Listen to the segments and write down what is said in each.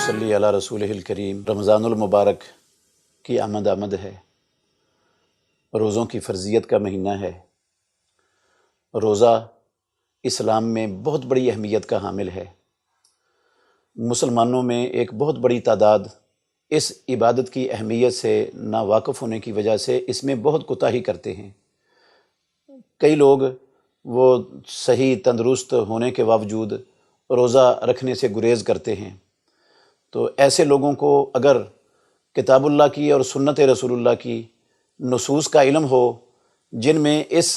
نصلی علی رسولہ الکریم۔ رمضان المبارک کی آمد ہے، روزوں کی فرضیت کا مہینہ ہے۔ روزہ اسلام میں بہت بڑی اہمیت کا حامل ہے۔ مسلمانوں میں ایک بہت بڑی تعداد اس عبادت کی اہمیت سے ناواقف ہونے کی وجہ سے اس میں بہت کوتاہی کرتے ہیں۔ کئی لوگ وہ صحیح تندرست ہونے کے باوجود روزہ رکھنے سے گریز کرتے ہیں۔ تو ایسے لوگوں کو اگر کتاب اللہ کی اور سنت رسول اللہ کی نصوص کا علم ہو، جن میں اس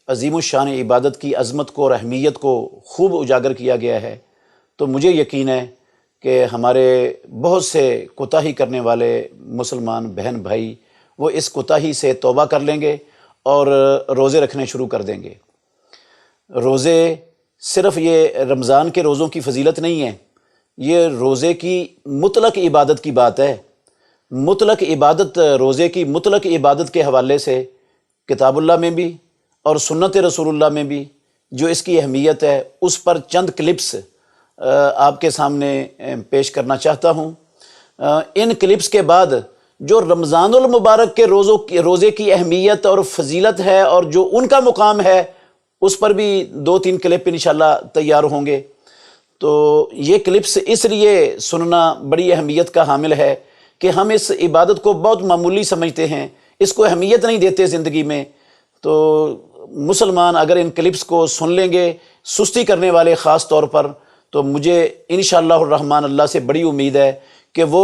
عظیم الشان عبادت کی عظمت کو اور اہمیت کو خوب اجاگر کیا گیا ہے، تو مجھے یقین ہے کہ ہمارے بہت سے کوتاہی کرنے والے مسلمان بہن بھائی وہ اس کوتاہی سے توبہ کر لیں گے اور روزے رکھنے شروع کر دیں گے۔ روزے صرف یہ رمضان کے روزوں کی فضیلت نہیں ہے، یہ روزے کی مطلق عبادت کی بات ہے۔ مطلق عبادت، روزے کی مطلق عبادت کے حوالے سے کتاب اللہ میں بھی اور سنت رسول اللہ میں بھی جو اس کی اہمیت ہے، اس پر چند کلپس آپ کے سامنے پیش کرنا چاہتا ہوں۔ ان کلپس کے بعد جو رمضان المبارک کے روزے کی اہمیت اور فضیلت ہے اور جو ان کا مقام ہے، اس پر بھی 2-3 کلپ انشاءاللہ تیار ہوں گے۔ تو یہ کلپس اس لیے سننا بڑی اہمیت کا حامل ہے کہ ہم اس عبادت کو بہت معمولی سمجھتے ہیں، اس کو اہمیت نہیں دیتے زندگی میں۔ تو مسلمان اگر ان کلپس کو سن لیں گے، سستی کرنے والے خاص طور پر، تو مجھے انشاءاللہ الرحمن اللہ سے بڑی امید ہے کہ وہ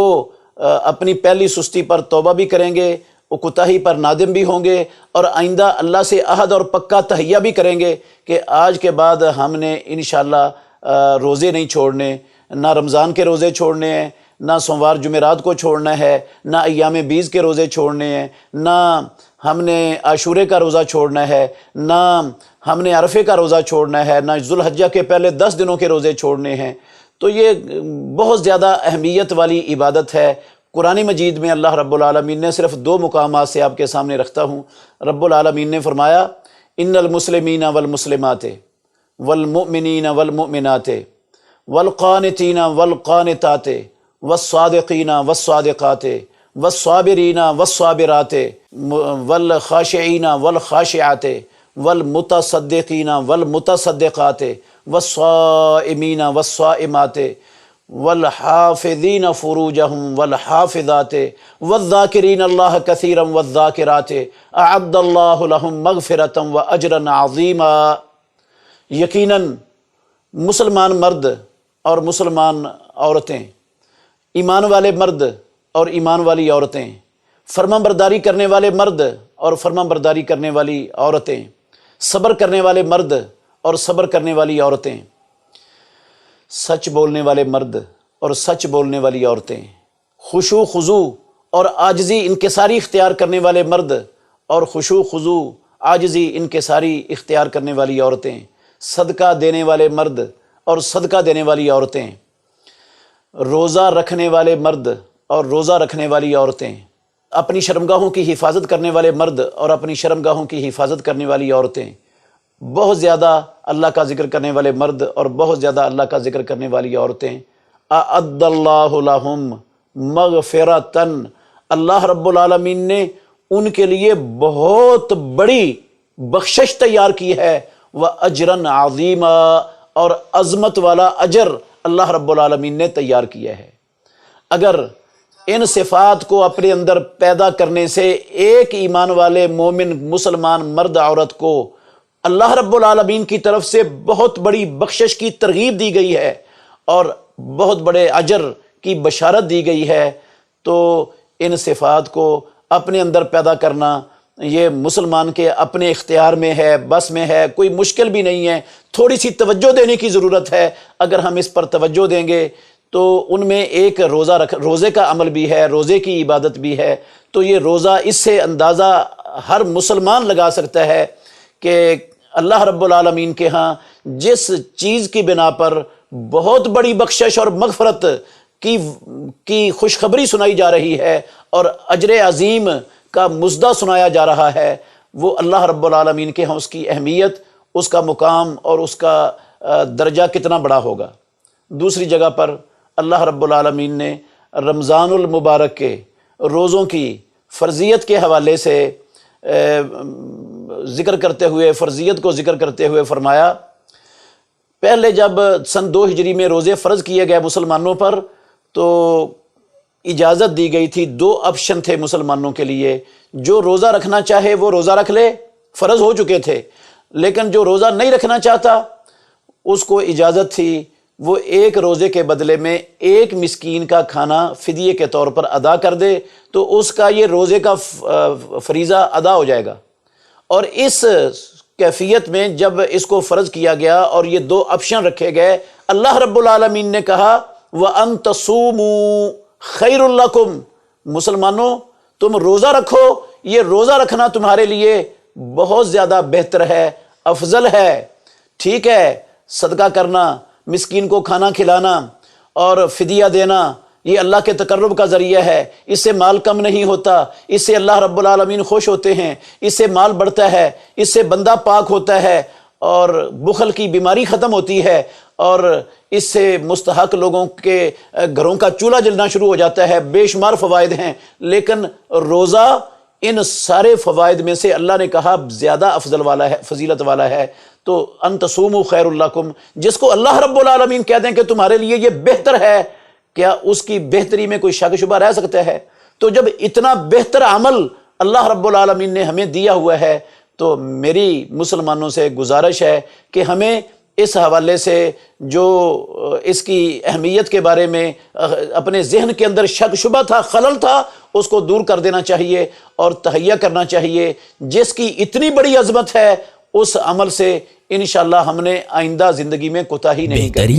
اپنی پہلی سستی پر توبہ بھی کریں گے، وہ کوتاہی پر نادم بھی ہوں گے، اور آئندہ اللہ سے عہد اور پکا تہیہ بھی کریں گے کہ آج کے بعد ہم نے انشاءاللہ روزے نہیں چھوڑنے، نہ رمضان کے روزے چھوڑنے ہیں، نہ سوموار جمعرات کو چھوڑنا ہے، نہ ایام بیض کے روزے چھوڑنے ہیں، نہ ہم نے عاشورے کا روزہ چھوڑنا ہے، نہ ہم نے عرفے کا روزہ چھوڑنا ہے، نہ ذوالحجہ کے پہلے 10 دنوں کے روزے چھوڑنے ہیں۔ تو یہ بہت زیادہ اہمیت والی عبادت ہے۔ قرآن مجید میں اللہ رب العالمین نے صرف 2 مقامات سے آپ کے سامنے رکھتا ہوں۔ رب العالمین نے فرمایا ان المسلمین والمسلمات والمؤمنین والمؤمنات والقانتین والقانتات والصادقین والصادقات والصابرین والصابرات والخاشعین والخاشعات والمتصدقین والمتصدقات والصائمین والصائمات والحافظین فروجہم والحافظات والذاکرین اللہ کثیرا والذاکرات اعد اللہ لہم مغفرتا واجرا عظیما۔ یقیناً مسلمان مرد اور مسلمان عورتیں، ایمان والے مرد اور ایمان والی عورتیں، فرما برداری کرنے والے مرد اور فرما برداری کرنے والی عورتیں، صبر کرنے والے مرد اور صبر کرنے والی عورتیں، سچ بولنے والے مرد اور سچ بولنے والی عورتیں، خشوع خضوع اور عاجزی انکساری اختیار کرنے والے مرد اور خشوع خضوع عاجزی انکساری اختیار کرنے والی عورتیں، صدقہ دینے والے مرد اور صدقہ دینے والی عورتیں، روزہ رکھنے والے مرد اور روزہ رکھنے والی عورتیں، اپنی شرمگاہوں کی حفاظت کرنے والے مرد اور اپنی شرمگاہوں کی حفاظت کرنے والی عورتیں، بہت زیادہ اللہ کا ذکر کرنے والے مرد اور بہت زیادہ اللہ کا ذکر کرنے والی عورتیں، اعد اللہ لہم مغفرتن، اللہ رب العالمین نے ان کے لیے بہت بڑی بخشش تیار کی ہے، وَأَجْرًا عَظِيمًا، اور عظمت والا اجر اللہ رب العالمین نے تیار کیا ہے۔ اگر ان صفات کو اپنے اندر پیدا کرنے سے ایک ایمان والے مومن مسلمان مرد عورت کو اللہ رب العالمین کی طرف سے بہت بڑی بخشش کی ترغیب دی گئی ہے اور بہت بڑے اجر کی بشارت دی گئی ہے، تو ان صفات کو اپنے اندر پیدا کرنا یہ مسلمان کے اپنے اختیار میں ہے، بس میں ہے، کوئی مشکل بھی نہیں ہے۔ تھوڑی سی توجہ دینے کی ضرورت ہے۔ اگر ہم اس پر توجہ دیں گے تو ان میں ایک روزے کا عمل بھی ہے، روزے کی عبادت بھی ہے۔ تو یہ روزہ، اس سے اندازہ ہر مسلمان لگا سکتا ہے کہ اللہ رب العالمین کے ہاں جس چیز کی بنا پر بہت بڑی بخشش اور مغفرت کی خوشخبری سنائی جا رہی ہے اور اجر عظیم کا مژدہ سنایا جا رہا ہے، وہ اللہ رب العالمین کے ہاں اس کی اہمیت، اس کا مقام اور اس کا درجہ کتنا بڑا ہوگا۔ دوسری جگہ پر اللہ رب العالمین نے رمضان المبارک کے روزوں کی فرضیت کے حوالے سے ذکر کرتے ہوئے، فرضیت کو ذکر کرتے ہوئے فرمایا، پہلے جب سن 2 ہجری میں روزے فرض کیے گئے مسلمانوں پر تو اجازت دی گئی تھی، 2 آپشن تھے مسلمانوں کے لیے، جو روزہ رکھنا چاہے وہ روزہ رکھ لے، فرض ہو چکے تھے، لیکن جو روزہ نہیں رکھنا چاہتا اس کو اجازت تھی وہ ایک روزے کے بدلے میں ایک مسکین کا کھانا فدیے کے طور پر ادا کر دے تو اس کا یہ روزے کا فریضہ ادا ہو جائے گا۔ اور اس کیفیت میں جب اس کو فرض کیا گیا اور یہ 2 آپشن رکھے گئے، اللہ رب العالمین نے کہا وَأَن تَصُومُوا خَيْرٌ لَكُمْ، مسلمانوں تم روزہ رکھو، یہ روزہ رکھنا تمہارے لیے بہت زیادہ بہتر ہے، افضل ہے۔ ٹھیک ہے، صدقہ کرنا، مسکین کو کھانا کھلانا اور فدیہ دینا یہ اللہ کے تقرب کا ذریعہ ہے، اس سے مال کم نہیں ہوتا، اس سے اللہ رب العالمین خوش ہوتے ہیں، اس سے مال بڑھتا ہے، اس سے بندہ پاک ہوتا ہے اور بخل کی بیماری ختم ہوتی ہے، اور اس سے مستحق لوگوں کے گھروں کا چولہا جلنا شروع ہو جاتا ہے، بے شمار فوائد ہیں۔ لیکن روزہ ان سارے فوائد میں سے اللہ نے کہا زیادہ افضل والا ہے، فضیلت والا ہے۔ تو ان تصوموا خیر لکم، جس کو اللہ رب العالمین کہہ دیں کہ تمہارے لیے یہ بہتر ہے، کیا اس کی بہتری میں کوئی شک شبہ رہ سکتا ہے؟ تو جب اتنا بہتر عمل اللہ رب العالمین نے ہمیں دیا ہوا ہے تو میری مسلمانوں سے گزارش ہے کہ ہمیں اس حوالے سے جو اس کی اہمیت کے بارے میں اپنے ذہن کے اندر شک شبہ تھا، خلل تھا، اس کو دور کر دینا چاہیے اور تہیہ کرنا چاہیے۔ جس کی اتنی بڑی عظمت ہے اس عمل سے انشاءاللہ ہم نے آئندہ زندگی میں کوتاہی نہیں کرنی۔